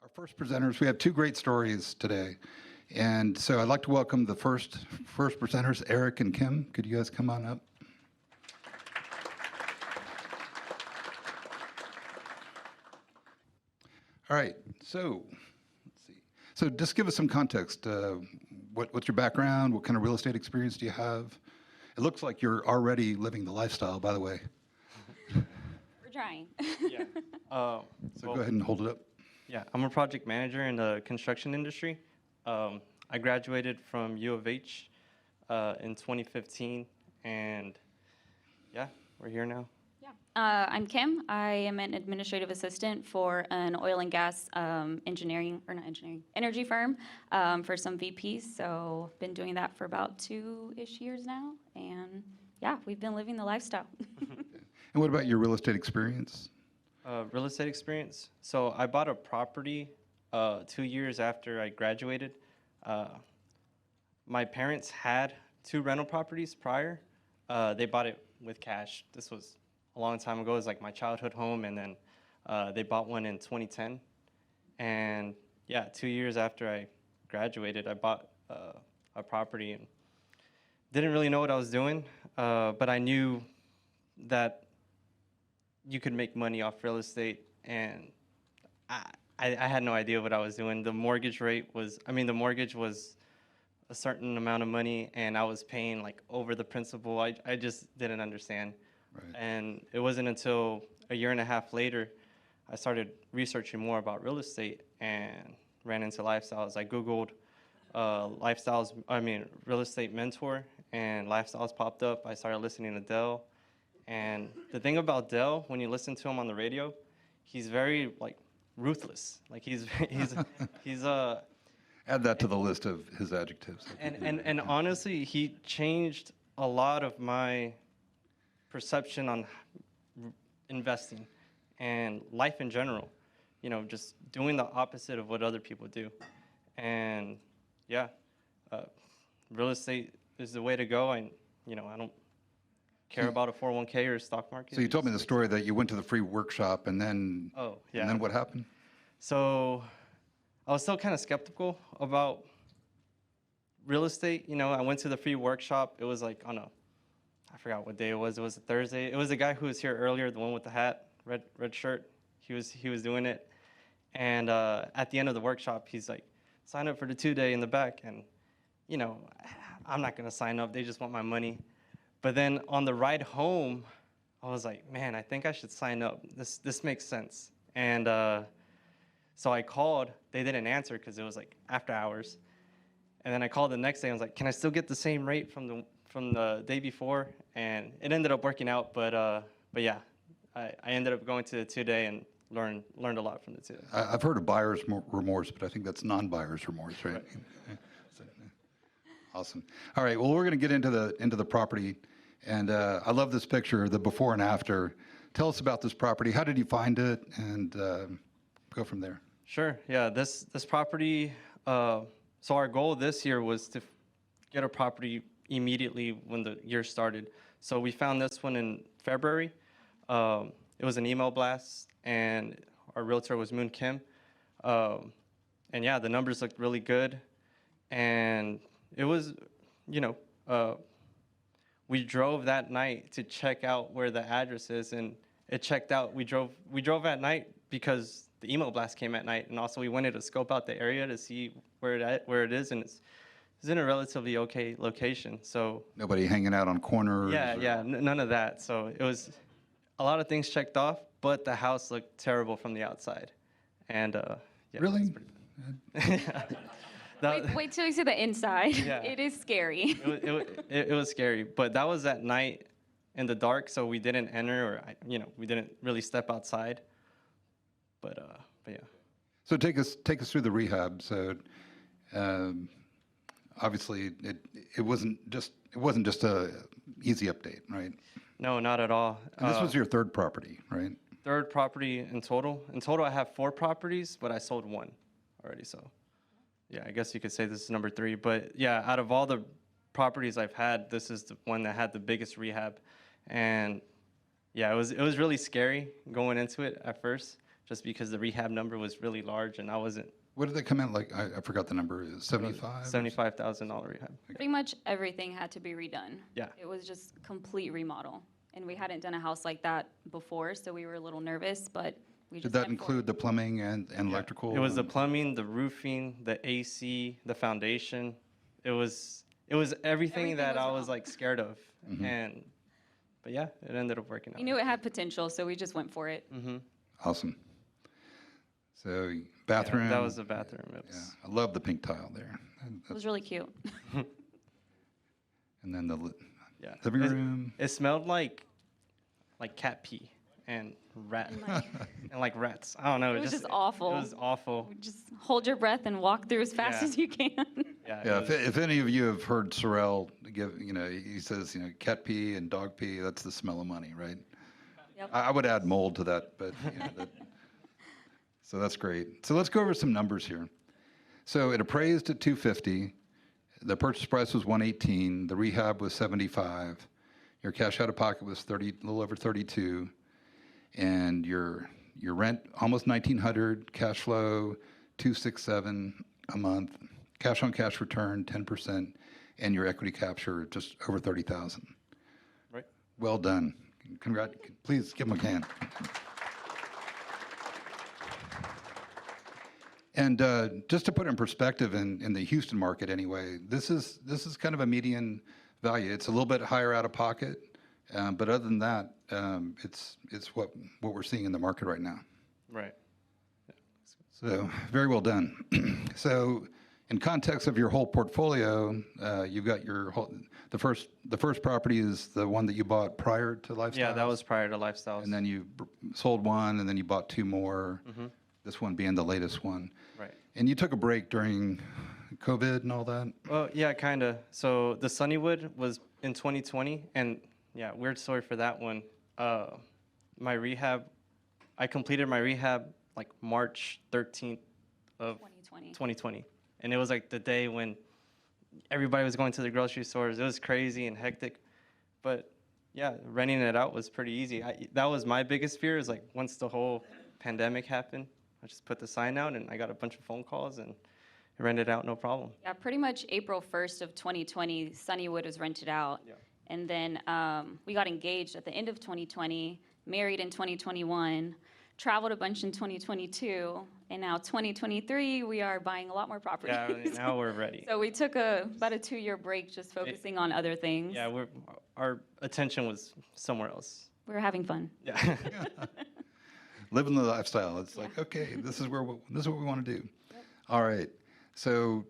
Our first presenters, we have two great stories today. And so I'd like to welcome the first presenters, Eric and Kim. Could you guys come on up? All right, so let's see. So just give us some context. What's your background? What kind of real estate experience do you have? It looks like you're already living the lifestyle, by the way. We're trying. Yeah. So go ahead and hold it up. Yeah, I'm a project manager in the construction industry. I graduated from U of H in 2015, and yeah, we're here now. Yeah. I'm Kim. I am an administrative assistant for an oil and gas energy firm for some VPs. So been doing that for about 2-ish years now, and yeah, we've been living the lifestyle. And what about your real estate experience? Real estate experience. So I bought a property 2 years after I graduated. My parents had 2 rental properties prior. They bought it with cash. This was a long time ago. It was like my childhood home, and then they bought one in 2010. And yeah, 2 years after I graduated, I bought a property and didn't really know what I was doing, but I knew that you could make money off real estate, and I had no idea what I was doing. The mortgage rate was, the mortgage was a certain amount of money, and I was paying like over the principal. I just didn't understand. Right. And it wasn't until a year and a half later, I started researching more about real estate and ran into lifestyles. I Googled real estate mentor, and lifestyles popped up. I started listening to Dell. And the thing about Dell, when you listen to him on the radio, he's very like ruthless. Like he's Add that to the list of his adjectives. and honestly, he changed a lot of my perception on investing and life in general. You know, just doing the opposite of what other people do. And yeah, real estate is the way to go. And I don't care about a 401k or a stock market. So you told me the story that you went to the free workshop and then, Oh, yeah. and then what happened? So I was still kind of skeptical about real estate. I went to the free workshop. It was like I forgot what day it was. It was a Thursday. It was the guy who was here earlier, the one with the hat, red shirt. He was doing it. And at the end of the workshop, he's like, sign up for the 2-day in the back. And, I'm not going to sign up. They just want my money. But then on the ride home, I was like, man, I think I should sign up. This makes sense. And so I called. They didn't answer because it was like after hours. And then I called the next day. I was like, can I still get the same rate from the day before? And it ended up working out. But yeah, I ended up going to the 2-day and learned a lot from the 2-day. I've heard of buyer's remorse, but I think that's non-buyer's remorse, right? So, awesome. All right. Well, we're going to get into the property, and I love this picture, the before and after. Tell us about this property. How did you find it, and go from there. Sure. Yeah. This property. So our goal this year was to get a property immediately when the year started. So we found this one in February. It was an email blast, and our realtor was Moon Kim. And yeah, the numbers looked really good, and it was, we drove that night to check out where the address is, and it checked out. We drove at night because the email blast came at night, and also we wanted to scope out the area to see where it is, and it's in a relatively okay location. So Nobody hanging out on corners? Yeah, none of that. So it was a lot of things checked off, but the house looked terrible from the outside. And yeah, Really? Wait till you see the inside. Yeah. It is scary. It was scary, but that was at night in the dark, so we didn't enter, or we didn't really step outside. But yeah. So take us through the rehab. So obviously it wasn't just a easy update, right? No, not at all. And this was your third property, right? Third property in total. In total, I have 4 properties, but I sold 1 already. So yeah, I guess you could say this is number 3. But yeah, out of all the properties I've had, this is the one that had the biggest rehab. And yeah, it was really scary going into it at first, just because the rehab number was really large and I wasn't. What did they come in like? I forgot the number. Is 75? $75,000 rehab. Pretty much everything had to be redone. Yeah. It was just complete remodel. And we hadn't done a house like that before, so we were a little nervous, but we just Did that went for include it. the plumbing and electrical? It was the and- plumbing, the roofing, the AC, the foundation. It was everything Everything that was I was wrong. like scared of. But yeah, it ended up working out. We knew it had potential, so we just went for it. Awesome. So Yeah, bathroom. that was the bathroom. It Yeah, was, I love the pink tile there. And, It was really cute. and then the yeah. living It- room. It smelled like cat pee and rat and like rats. I don't know. It was just awful. It was awful. Just hold your breath and walk through as fast Yeah. as you can. Yeah. Yeah, it if any of you have heard Sorrel give, he says, cat pee and dog pee, that's the smell of money, right? Yep. I would add mold to that, but, so that's great. So let's go over some numbers here. So it appraised at 250. The purchase price was 118. The rehab was 75. Your cash out of pocket was a little over 32. And your rent, almost 1,900. Cash flow, 267 a month. Cash on cash return, 10%. And your equity capture, just over 30,000. Right. Well done. Please give them a hand. And just to put it in perspective, in the Houston market anyway, this is kind of a median value. It's a little bit higher out of pocket, but other than that, it's what we're seeing in the market right now. Right. So very well done. So in context of your whole portfolio, you've got the first property is the one that you bought prior to Lifestyle. Yeah, that was prior to Lifestyles. And then you sold one, and then you bought two more. This one being the latest one. Right. And you took a break during COVID and all that. Well, yeah, kind of. So the Sunnywood was in 2020, and yeah, weird story for that one. My rehab, I completed my rehab like March 13th of 2020. 2020, and it was like the day when everybody was going to the grocery stores. It was crazy and hectic, but yeah, renting it out was pretty easy. That was my biggest fear, is like once the whole pandemic happened, I just put the sign out and I got a bunch of phone calls and rented out no problem. Yeah, pretty much April 1st of 2020, Sunnywood was rented out. Yeah. And then we got engaged at the end of 2020, married in 2021, traveled a bunch in 2022, and now 2023, we are buying a lot more properties. Yeah, now we're ready. So we took about a 2-year break just focusing on other things. Yeah, our attention was somewhere else. We were having fun. Yeah. Living the lifestyle. It's like, okay, this is what we want to do. All right. So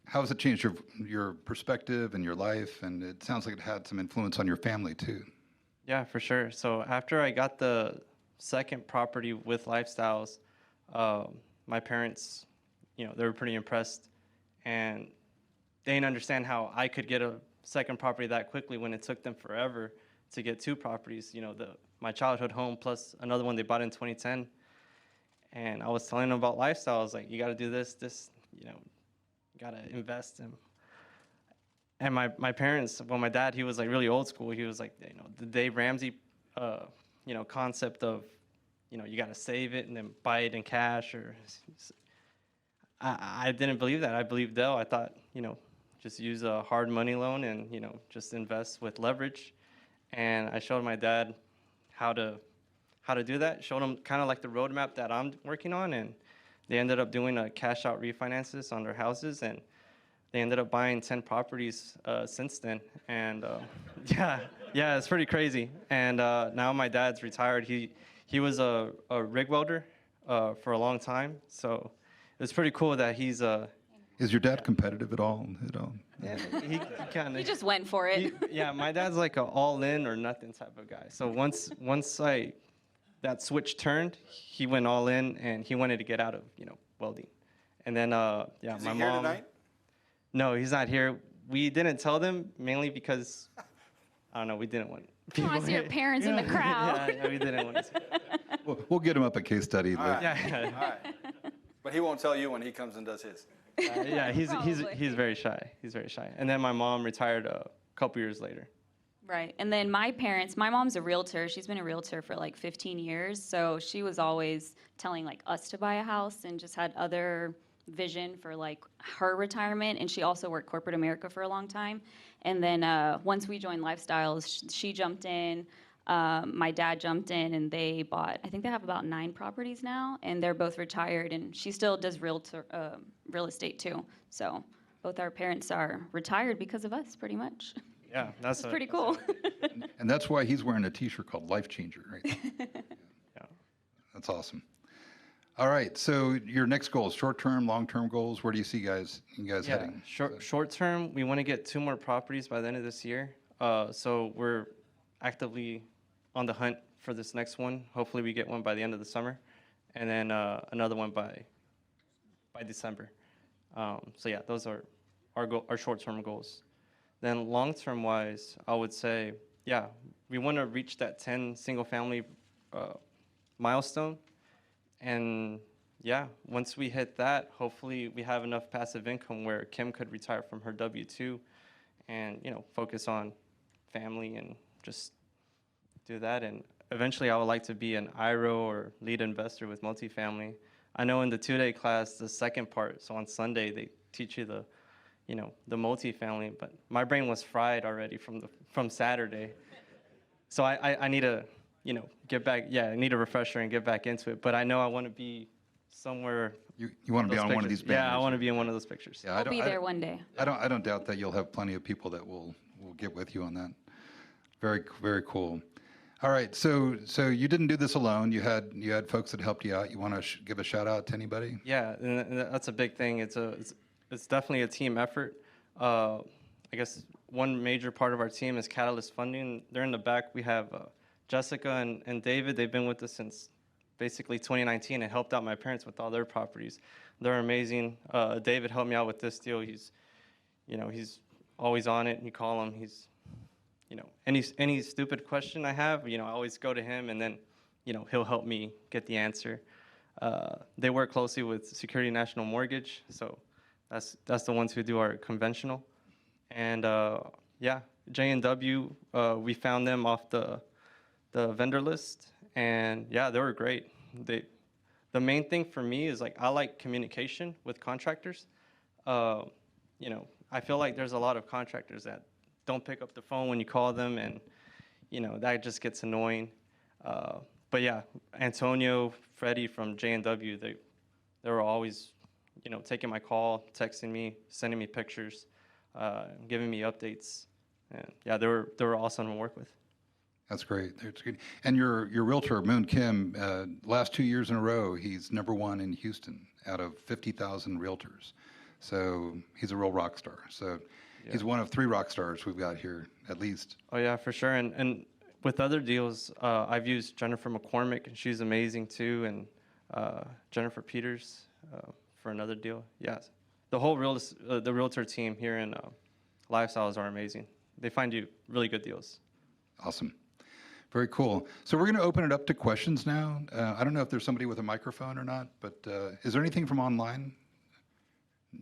how has it changed your perspective and your life? And it sounds like it had some influence on your family too. Yeah, for sure. So after I got the second property with Lifestyles, my parents, they were pretty impressed, and they didn't understand how I could get a second property that quickly when it took them forever to get two properties. My childhood home plus another one they bought in 2010. And I was telling them about Lifestyle. I was like, you got to do this, you got to invest in. And my parents, my dad, he was like really old school. He was like, the Dave Ramsey, concept of, you got to save it and then buy it in cash. Or I didn't believe that. I believed Dell. I thought, just use a hard money loan and, just invest with leverage. And I showed my dad how to do that. Showed him kind of like the roadmap that I'm working on, and they ended up doing a cash out refinances on their houses, and they ended up buying 10 properties since then. And yeah, it's pretty crazy. And now my dad's retired. He was a rig welder for a long time, so it's pretty cool that he's Is your dad competitive at all? yeah, he kind We of. just went for it. Yeah, my dad's like an all-in or nothing type of guy. So once that switch turned, he went all in, and he wanted to get out of welding. And then Is my he here mom. tonight? No, he's not here. We didn't tell them mainly because I don't know. We didn't want. You want to see your parents in the crowd. Yeah, we didn't want to. See. We'll get him up a case study. All right. Yeah, All right. But he won't tell you when he comes and does his. yeah. He's Probably. very shy. He's very shy. And then my mom retired a couple years later. Right. And then my parents, my mom's a realtor. She's been a realtor for like 15 years. So she was always telling like us to buy a house and just had other vision for like her retirement. And she also worked corporate America for a long time. And then once we joined Lifestyles, she jumped in. My dad jumped in and they bought, I think they have about 9 properties now. And they're both retired. And she still does real estate too. So both our parents are retired because of us, pretty much. Yeah, It's pretty cool. And that's why he's wearing a T-shirt called Life Changer, right? Yeah. That's awesome. All right, so your next goals, short-term, long-term goals, where do you see you guys Yeah, heading? short term, we want to get 2 more properties by the end of this year. So we're actively on the hunt for this next one. Hopefully, we get one by the end of the summer, and then another one by December. So yeah, those are our short-term goals. Then long-term wise, I would say, yeah, we want to reach that 10 single-family milestone. And yeah, once we hit that, hopefully we have enough passive income where Kim could retire from her W-2 and, focus on family and just do that. And eventually I would like to be an IRO or lead investor with multifamily. I know in the 2-day class, the second part, so on Sunday, they teach you the multifamily, but my brain was fried already from Saturday. So I need to, get back. Yeah, I need a refresher and get back into it. But I know I want to be somewhere. You want to be on one of these banners? Yeah, I want to be in one of those pictures. Yeah, I'll be there one day. I don't doubt that you'll have plenty of people that will get with you on that. Very, very cool. All right, so you didn't do this alone. You had folks that helped you out. You want to give a shout out to anybody? Yeah, and that's a big thing. It's definitely a team effort. I guess one major part of our team is Catalyst Funding. They're in the back. We have Jessica and David. They've been with us since basically 2019 and helped out my parents with all their properties. They're amazing. David helped me out with this deal. He's always on it. You call him. He's, any stupid question I have, I always go to him, and then, he'll help me get the answer. They work closely with Security National Mortgage, so that's the ones who do our conventional. And yeah, J&W, we found them off the vendor list, and yeah, they were great. The main thing for me is I like communication with contractors. I feel like there's a lot of contractors that don't pick up the phone when you call them, and that just gets annoying. But yeah, Antonio, Freddie from J&W, they were always taking my call, texting me, sending me pictures, giving me updates, and yeah, they were awesome to work with. That's great. That's good. And your realtor, Moon Kim, last 2 years in a row, he's #1 in Houston out of 50,000 realtors. So he's a real rock star. So he's one of 3 rock stars we've got here, at least. Oh yeah, for sure. And with other deals, I've used Jennifer McCormick, and she's amazing too, and Jennifer Peters for another deal. Yeah, the whole the realtor team here in Lifestyles are amazing. They find you really good deals. Awesome. Very cool. So we're going to open it up to questions now. I don't know if there's somebody with a microphone or not, but is there anything from online?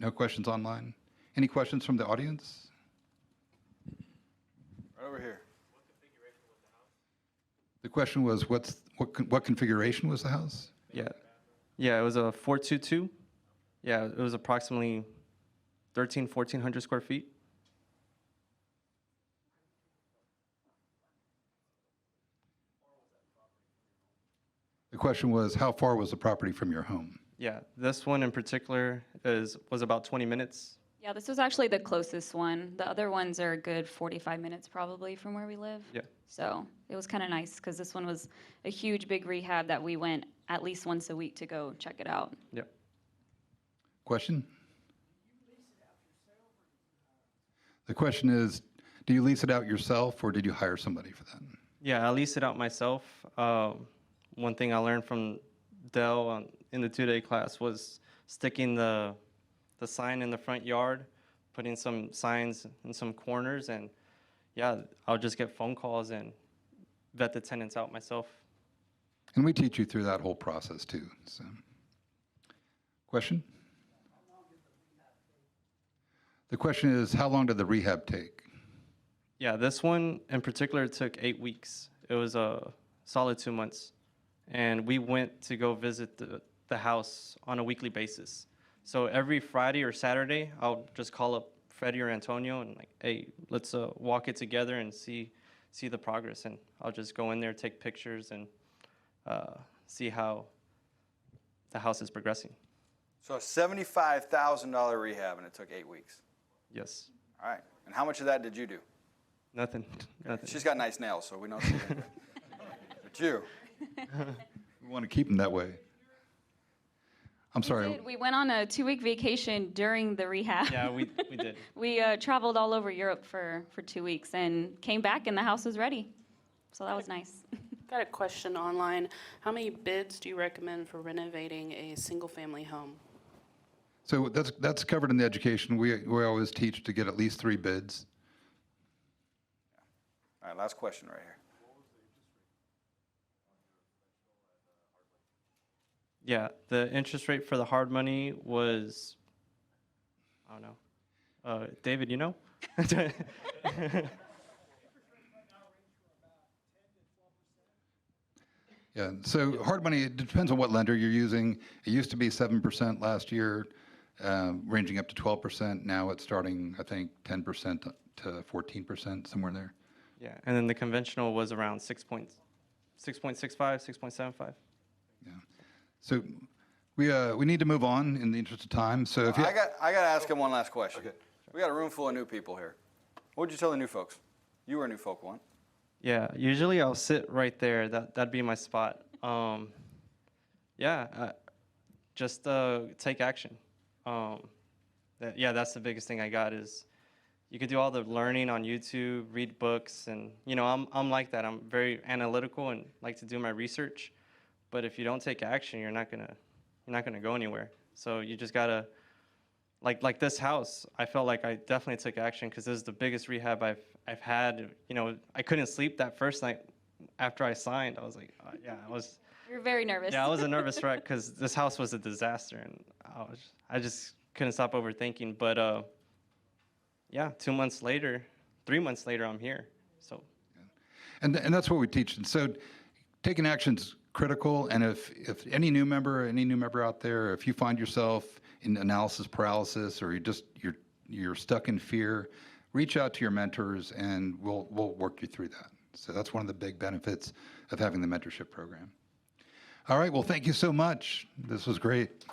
No questions online? Any questions from the audience? Right over here. The question was, what configuration was the house? Yeah, it was a 422. Yeah, it was approximately 1,400 square feet. The question was, how far was the property from your home? Yeah, this one in particular was about 20 minutes. Yeah, this was actually the closest one. The other ones are a good 45 minutes probably from where we live. Yeah. So it was kind of nice because this one was a huge, big rehab that we went at least once a week to go check it out. Yep. Question? The question is, do you lease it out yourself or did you hire somebody for that? Yeah, I lease it out myself. One thing I learned from Dell in the 2-day class was sticking the sign in the front yard, putting some signs in some corners, and yeah, I'll just get phone calls and vet the tenants out myself. And we teach you through that whole process too. So, question? The question is, how long did the rehab take? Yeah, this one in particular took 8 weeks. It was a solid 2 months. And we went to go visit the house on a weekly basis. So every Friday or Saturday, I'll just call up Freddie or Antonio and like, hey, let's walk it together and see the progress. And I'll just go in there, take pictures, and see how the house is progressing. So a $75,000 rehab, and it took 8 weeks. Yes. All right. And how much of that did you do? Nothing. Nothing. She's got nice nails, so we know she did. But you. We want to keep them that way. I'm sorry. We went on a 2-week vacation during the rehab. Yeah, we did. We traveled all over Europe for 2 weeks and came back and the house was ready. So that was nice. Got a question online. How many bids do you recommend for renovating a single-family home? So that's covered in the education. We always teach to get at least 3 bids. All right, last question right here. Yeah, the interest rate for the hard money was, I don't know. David, you know? Yeah, so hard money, it depends on what lender you're using. It used to be 7% last year, ranging up to 12%. Now it's starting, I think, 10% to 14%, somewhere there. Yeah, and then the conventional was around 6.65, 6.75. Yeah. So we need to move on in the interest of time. So if you, I got to ask him one last question. Okay. We got a room full of new people here. What would you tell the new folks? You were a new folk one. Yeah, usually I'll sit right there. That'd be my spot. Just take action. That's the biggest thing I got is you could do all the learning on YouTube, read books, and I'm like that. I'm very analytical and like to do my research. But if you don't take action, you're not gonna go anywhere. So you just gotta like this house. I felt like I definitely took action because this is the biggest rehab I've had. I couldn't sleep that first night after I signed. I was like, You're very nervous. Yeah, I was a nervous wreck because this house was a disaster, and I just couldn't stop overthinking. But 2 months later, 3 months later, I'm here. So, and that's what we teach. And so taking action's critical. And if any new member out there, if you find yourself in analysis paralysis or you're stuck in fear, reach out to your mentors and we'll work you through that. So that's one of the big benefits of having the mentorship program. All right, well, thank you so much. This was great.